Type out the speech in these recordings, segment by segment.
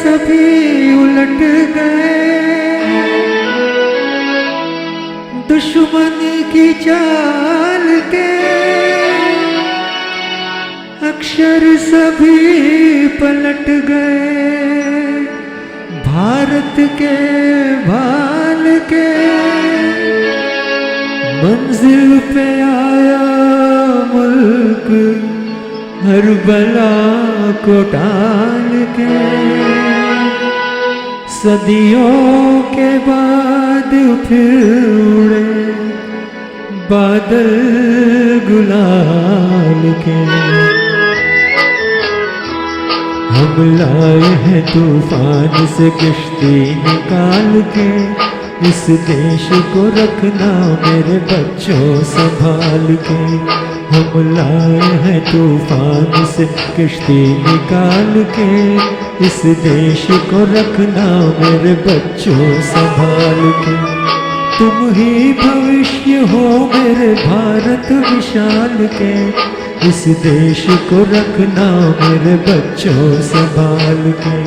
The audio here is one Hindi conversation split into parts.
सभी उलट गए, दुश्मन की चाल के अक्षर सभी पलट गए। भारत के भाल के मंजिल पे आया मुल्क, हर बला को टाल के। सदियों के बाद फिर उड़े बादल गुलाल के। हम लाए हैं तूफान से किश्ती निकाल के, इस देश को रखना मेरे बच्चों संभाल के। हम लाए हैं तूफान से किश्ती निकाल के, इस देश को रखना मेरे बच्चों संभाल के। तुम ही भविष्य हो मेरे भारत विशाल के, इस देश को रखना मेरे बच्चों संभाल के।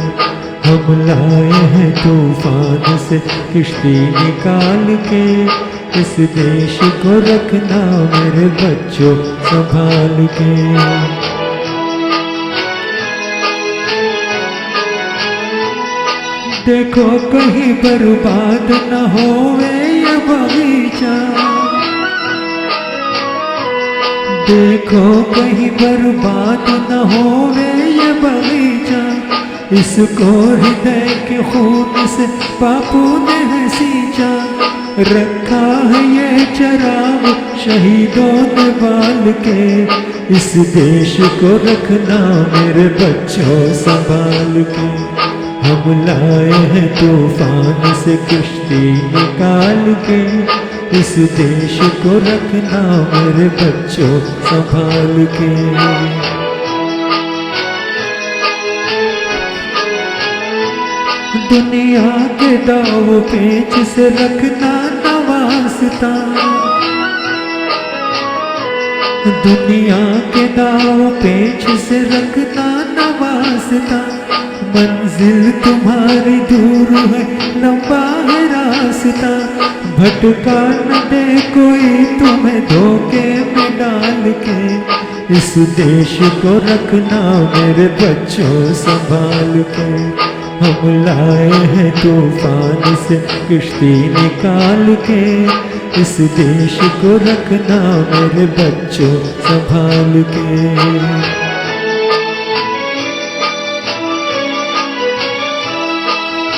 हम लाए हैं तूफान से किश्ती निकाल के, इस देश को रखना मेरे बच्चों संभाल के। देखो कहीं बर्बाद न होवे ये बगीचा, देखो कहीं बर्बाद न होवे ये बगीचा। इसको हृदय के खून से बापू ने है सींचा, रखा है ये चराग शहीदों ने बाल के। इस देश को रखना मेरे बच्चों संभाल के। हम लाए हैं तूफान से किश्ती निकाल के, इस देश को रखना मेरे बच्चों संभाल के। दुनिया के दाव पेच से रखना न वास्ता, दुनिया के दाव पेच से रखना न वास्ता। मंजिल तुम्हारी दूर है, लंबा है रास्ता। भटका न दे कोई तुम्हें धोखे में डाल के, इस देश को रखना मेरे बच्चों संभाल के। हम लाए हैं तूफान से किश्ती निकाल के, इस देश को रखना मेरे बच्चों संभाल के।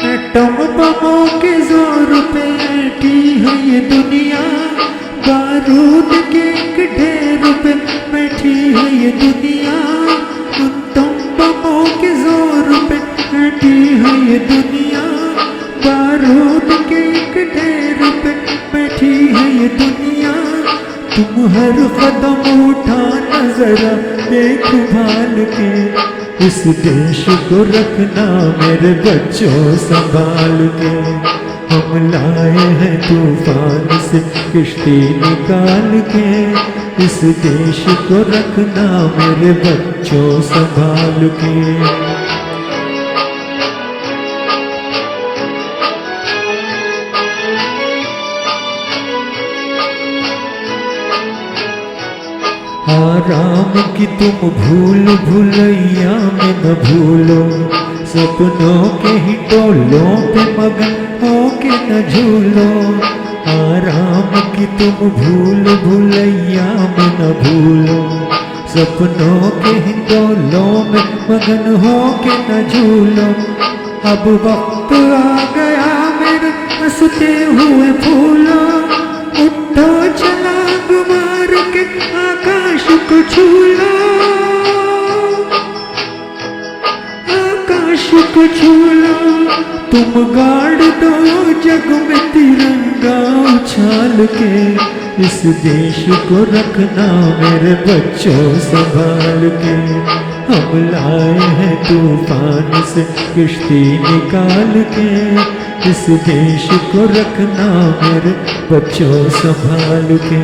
एटम बमों के जोर पे बैठी है ये दुनिया, बारूद के एक ढेर पे बैठी है ये दुनिया। एटम बमों के जोर पे बैठी है ये दुनिया, बारूद के एक ढेर पे बैठी है ये दुनिया। तुम हर कदम उठाना जरा देखभाल के, इस देश को रखना मेरे बच्चों संभाल के। हम लाए हैं तूफान से किश्ती निकाल के, इस देश को रखना मेरे बच्चों संभाल के। आराम की तुम भूल भुलैया में न भूलो, सपनों के ही टोलों पे मगन होके न झूलो। आराम की तुम भूल भुलैया में न भूलो, सपनों के ही टोलों में मगन होके न झूलो। अब वक्त आ गया मेरे हंसते हुए फूलों, उठो छलांग मार के आकाश को छू लो, आकाश को छू लो। तुम गाड़ दो जग में तिरंगा उछाल के, इस देश को रखना मेरे बच्चों संभाल के। हम लाए हैं तूफान से किश्ती निकाल के, इस देश को रखना मेरे बच्चों संभाल के।